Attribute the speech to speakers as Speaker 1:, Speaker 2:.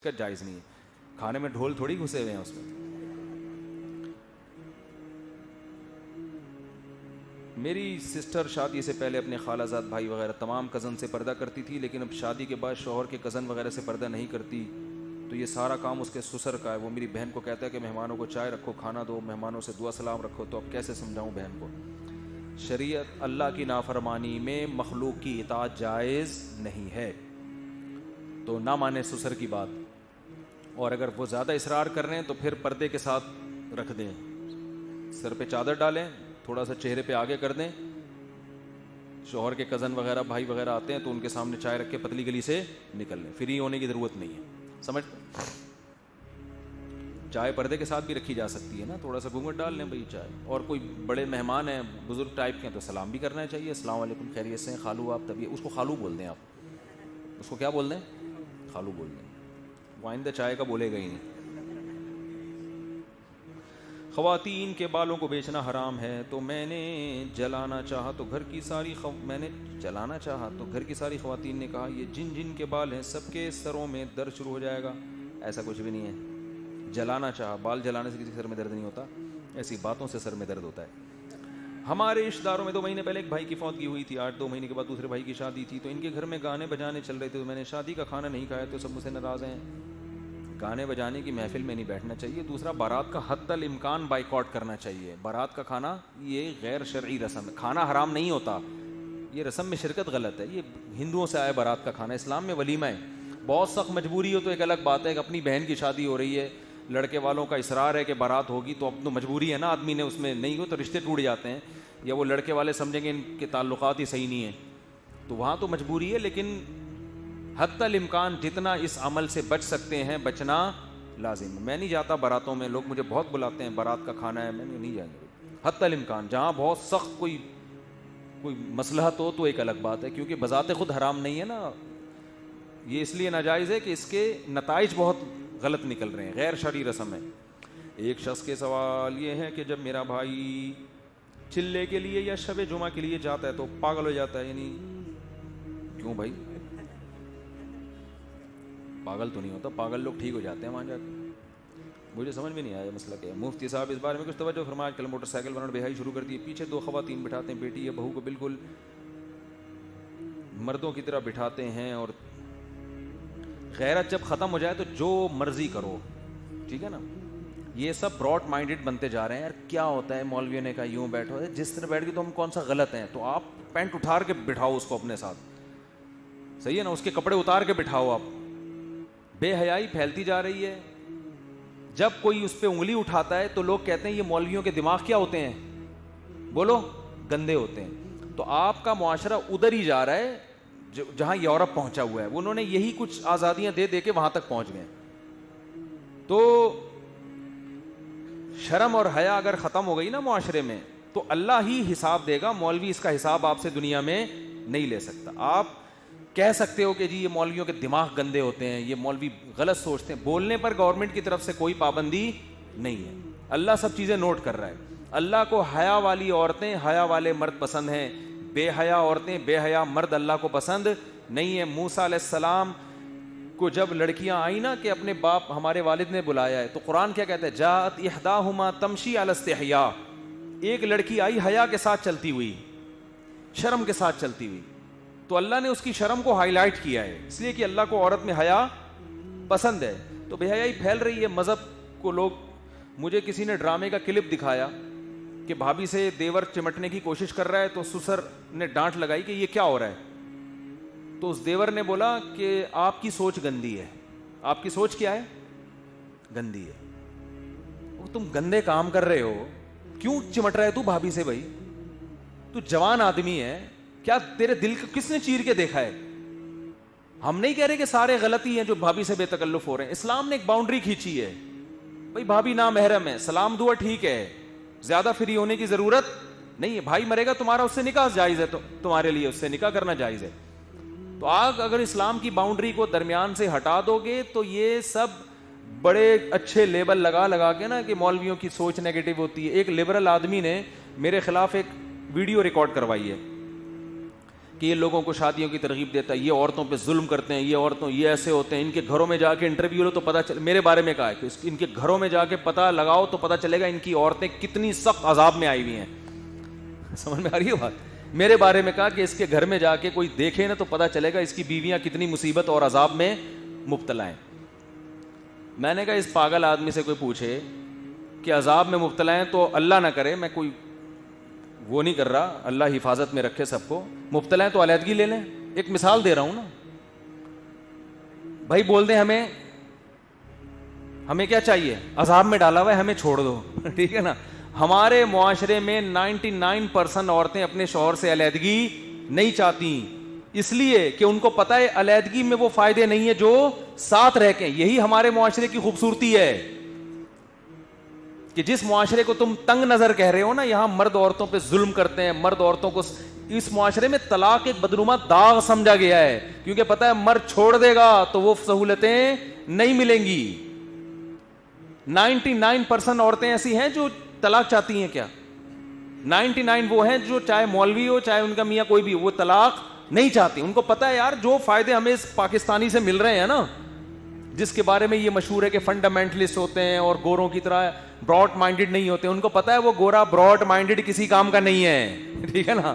Speaker 1: کا جائز نہیں ہے. کھانے میں ڈھول تھوڑی گھسے ہوئے ہیں اس میں. میری سسٹر شادی سے پہلے اپنے خالہ زاد بھائی وغیرہ تمام کزن سے پردہ کرتی تھی, لیکن اب شادی کے بعد شوہر کے کزن وغیرہ سے پردہ نہیں کرتی, تو یہ سارا کام اس کے سسر کا ہے. وہ میری بہن کو کہتا ہے کہ مہمانوں کو چائے رکھو, کھانا دو, مہمانوں سے دعا سلام رکھو. تو اب کیسے سمجھاؤں بہن کو؟ شریعت اللہ کی نافرمانی میں مخلوق کی اطاعت جائز نہیں ہے, تو نہ مانے سسر کی بات. اور اگر وہ زیادہ اصرار کر رہے ہیں تو پھر پردے کے ساتھ رکھ دیں, سر پہ چادر ڈالیں, تھوڑا سا چہرے پہ آگے کر دیں. شوہر کے کزن وغیرہ بھائی وغیرہ آتے ہیں تو ان کے سامنے چائے رکھ کے پتلی گلی سے نکل لیں, فری ہونے کی ضرورت نہیں ہے. سمجھ, چائے پردے کے ساتھ بھی رکھی جا سکتی ہے نا, تھوڑا سا گھونگھٹ ڈال لیں بھائی چائے. اور کوئی بڑے مہمان ہیں, بزرگ ٹائپ کے ہیں, تو سلام بھی کرنا چاہیے, السلام علیکم, خیریت سے ہیں خالو آپ؟ تبھی اس کو خالو بول دیں, آپ اس کو کیا بول دیں؟ خالو بول دیں. وہ آئندہ چائے کا بولے گا ہی نہیں. خواتین کے بالوں کو بیچنا حرام ہے, تو میں نے جلانا چاہا تو گھر کی ساری خواتین نے کہا یہ جن جن کے بال ہیں سب کے سروں میں درد شروع ہو جائے گا. ایسا کچھ بھی نہیں ہے. جلانا چاہا, بال جلانے سے کسی سر میں درد نہیں ہوتا, ایسی باتوں سے سر میں درد ہوتا ہے. ہمارے رشتہ داروں میں 2 مہینے پہلے ایک بھائی کی فوتگی ہوئی تھی, 8-2 مہینے کے بعد دوسرے بھائی کی شادی تھی, تو ان کے گھر میں گانے بجانے چل رہے تھے, تو میں نے شادی کا کھانا نہیں کھایا تو سب مجھ سے ناراض ہیں. گانے بجانے کی محفل میں نہیں بیٹھنا چاہیے. دوسرا, بارات کا حتی الامکان بائیکاٹ کرنا چاہیے. بارات کا کھانا یہ غیر شرعی رسم ہے, کھانا حرام نہیں ہوتا, یہ رسم میں شرکت غلط ہے. یہ ہندوؤں سے آئے بارات کا کھانا, اسلام میں ولیمہ ہے. بہت سخت مجبوری ہو تو ایک الگ بات ہے, کہ اپنی بہن کی شادی ہو رہی ہے, لڑکے والوں کا اصرار ہے کہ بارات ہوگی, تو اب تو مجبوری ہے نا آدمی نے, اس میں نہیں ہو تو رشتے ٹوٹ جاتے ہیں, یا وہ لڑکے والے سمجھیں گے ان کے تعلقات ہی صحیح نہیں ہیں, تو وہاں تو مجبوری ہے. لیکن حتی الامکان جتنا اس عمل سے بچ سکتے ہیں بچنا لازم. میں نہیں جاتا باراتوں میں, لوگ مجھے بہت بلاتے ہیں بارات کا کھانا ہے, میں نہیں جائیں گے. حتی الامکان جہاں بہت سخت کوئی مصلحت ہو تو ایک الگ بات ہے, کیونکہ بذات خود حرام نہیں ہے نا. یہ اس لیے ناجائز ہے کہ اس کے نتائج بہت غلط نکل رہے ہیں, غیر شرعی رسم ہے. ایک شخص کے سوال یہ ہے کہ جب میرا بھائی چلے کے لیے یا شب جمعہ کے لیے جاتا ہے تو پاگل ہو جاتا ہے, یعنی کیوں بھائی؟ پاگل تو نہیں ہوتا, پاگل لوگ ٹھیک ہو جاتے ہیں وہاں جا کے. مجھے سمجھ میں نہیں آیا مسئلہ کیا ہے. مفتی صاحب اس بارے میں کچھ توجہ فرمائیں. کل موٹر سائیکل والوں نے بے حیائی شروع کر دی ہے, پیچھے 2 خواتین بٹھاتے ہیں, بیٹی یا بہو کو بالکل مردوں کی طرح بٹھاتے ہیں, اور غیرت جب ختم ہو جائے تو جو مرضی کرو, ٹھیک ہے نا. یہ سب براڈ مائنڈڈ بنتے جا رہے ہیں. یار کیا ہوتا ہے مولویوں نے کہا یوں بیٹھو, جس طرح بیٹھ کے تو ہم کون سا غلط ہیں, تو آپ پینٹ اٹھار کے بٹھاؤ اس کو اپنے ساتھ, صحیح ہے نا, اس کے کپڑے اتار کے بٹھاؤ. آپ بے حیائی پھیلتی جا رہی ہے. جب کوئی اس پہ انگلی اٹھاتا ہے تو لوگ کہتے ہیں یہ مولویوں کے دماغ کیا ہوتے ہیں, بولو, گندے ہوتے ہیں. تو آپ کا معاشرہ ادھر ہی جا رہا ہے جہاں یورپ پہنچا ہوا ہے. انہوں نے یہی کچھ آزادیاں دے دے کے وہاں تک پہنچ گئے. تو شرم اور حیا اگر ختم ہو گئی نا معاشرے میں تو اللہ ہی حساب دے گا. مولوی اس کا حساب آپ سے دنیا میں نہیں لے سکتا. آپ کہہ سکتے ہو کہ جی یہ مولویوں کے دماغ گندے ہوتے ہیں, یہ مولوی غلط سوچتے ہیں, بولنے پر گورنمنٹ کی طرف سے کوئی پابندی نہیں ہے. اللہ سب چیزیں نوٹ کر رہا ہے. اللہ کو حیا والی عورتیں, حیا والے مرد پسند ہیں, بے حیا عورتیں, بے حیا مرد اللہ کو پسند نہیں ہے. موسیٰ علیہ السلام کو جب لڑکیاں آئیں نا کہ اپنے باپ ہمارے والد نے بلایا ہے, تو قرآن کیا کہتا ہے, جاءت احداہما تمشی علی استحیاء. ایک لڑکی آئی حیا کے ساتھ چلتی ہوئی, شرم کے ساتھ چلتی ہوئی, تو اللہ نے اس کی شرم کو ہائی لائٹ کیا ہے, اس لیے کہ اللہ کو عورت میں حیا پسند ہے. تو بے حیائی پھیل رہی ہے مذہب کو. لوگ, مجھے کسی نے ڈرامے کا کلپ دکھایا کہ بھابھی سے دیور چمٹنے کی کوشش کر رہا ہے, تو سسر نے ڈانٹ لگائی کہ یہ کیا ہو رہا ہے. تو اس دیور نے بولا کہ آپ کی سوچ گندی ہے. آپ کی سوچ کیا ہے؟ گندی ہے. تم گندے کام کر رہے ہو, کیوں چمٹ رہا ہے تو بھابھی سے؟ بھائی تو جوان آدمی ہے, کیا تیرے دل کو کس نے چیر کے دیکھا ہے؟ ہم نہیں کہہ رہے کہ سارے غلطی ہیں جو بھابھی سے بے تکلف ہو رہے ہیں. اسلام نے ایک باؤنڈری کھینچی ہے, بھائی بھابھی نامحرم ہے, سلام دعا ٹھیک ہے, زیادہ فری ہونے کی ضرورت نہیں ہے. بھائی مرے گا تمہارا, اس سے نکاح جائز ہے, تو تمہارے لیے اس سے نکاح کرنا جائز ہے. تو آپ اگر اسلام کی باؤنڈری کو درمیان سے ہٹا دو گے تو یہ سب بڑے اچھے لیبل لگا کے نا کہ مولویوں کی سوچ نیگیٹو ہوتی ہے. ایک لبرل آدمی نے میرے خلاف ایک ویڈیو ریکارڈ کروائی ہے کہ یہ لوگوں کو شادیوں کی ترغیب دیتا ہے, یہ عورتوں پہ ظلم کرتے ہیں, یہ عورتوں یہ ایسے ہوتے ہیں, ان کے گھروں میں جا کے انٹرویو لو تو پتہ چل, میرے بارے میں کہا ہے کہ ان کے گھروں میں جا کے پتہ لگاؤ تو پتہ چلے گا ان کی عورتیں کتنی سخت عذاب میں آئی ہوئی ہیں. سمجھ میں آ رہی ہے بات؟ میرے بارے میں کہا کہ اس کے گھر میں جا کے کوئی دیکھے نا تو پتہ چلے گا اس کی بیویاں کتنی مصیبت اور عذاب میں مبتلا ہیں. میں نے کہا اس پاگل آدمی سے کوئی پوچھے کہ عذاب میں مبتلا ہیں تو اللہ نہ کرے, میں کوئی وہ نہیں کر رہا, اللہ حفاظت میں رکھے سب کو, مبتلا ہیں تو علیحدگی لے لیں. ایک مثال دے رہا ہوں نا بھائی, بول دیں ہمیں کیا چاہیے, عذاب میں ڈالا ہوا ہے, ہمیں چھوڑ دو, ٹھیک ہے نا. ہمارے معاشرے میں 99% عورتیں اپنے شوہر سے علیحدگی نہیں چاہتی, اس لیے کہ ان کو پتہ ہے علیحدگی میں وہ فائدے نہیں ہے جو ساتھ رہ کے. یہی ہمارے معاشرے کی خوبصورتی ہے کہ جس معاشرے کو تم تنگ نظر کہہ رہے ہو نا, یہاں مرد عورتوں پہ ظلم کرتے ہیں, مرد عورتوں کو, اس معاشرے میں طلاق ایک بدنما داغ سمجھا گیا ہے, کیونکہ پتہ ہے مرد چھوڑ دے گا تو وہ سہولتیں نہیں ملیں گی. 99% عورتیں ایسی ہیں جو طلاق چاہتی ہیں کیا, 99 وہ ہیں جو چاہے مولوی ہو چاہے ان کا میاں کوئی بھی, وہ طلاق نہیں چاہتی. ان کو پتہ ہے یار جو فائدے ہمیں اس پاکستانی سے مل رہے ہیں نا, جس کے بارے میں یہ مشہور ہے کہ فنڈامنٹلسٹ ہوتے ہیں اور گوروں کی طرح براڈ مائنڈڈ نہیں ہوتے, ان کو پتہ ہے وہ گورا براڈ مائنڈڈ کسی کام کا نہیں ہے, ٹھیک ہے نا.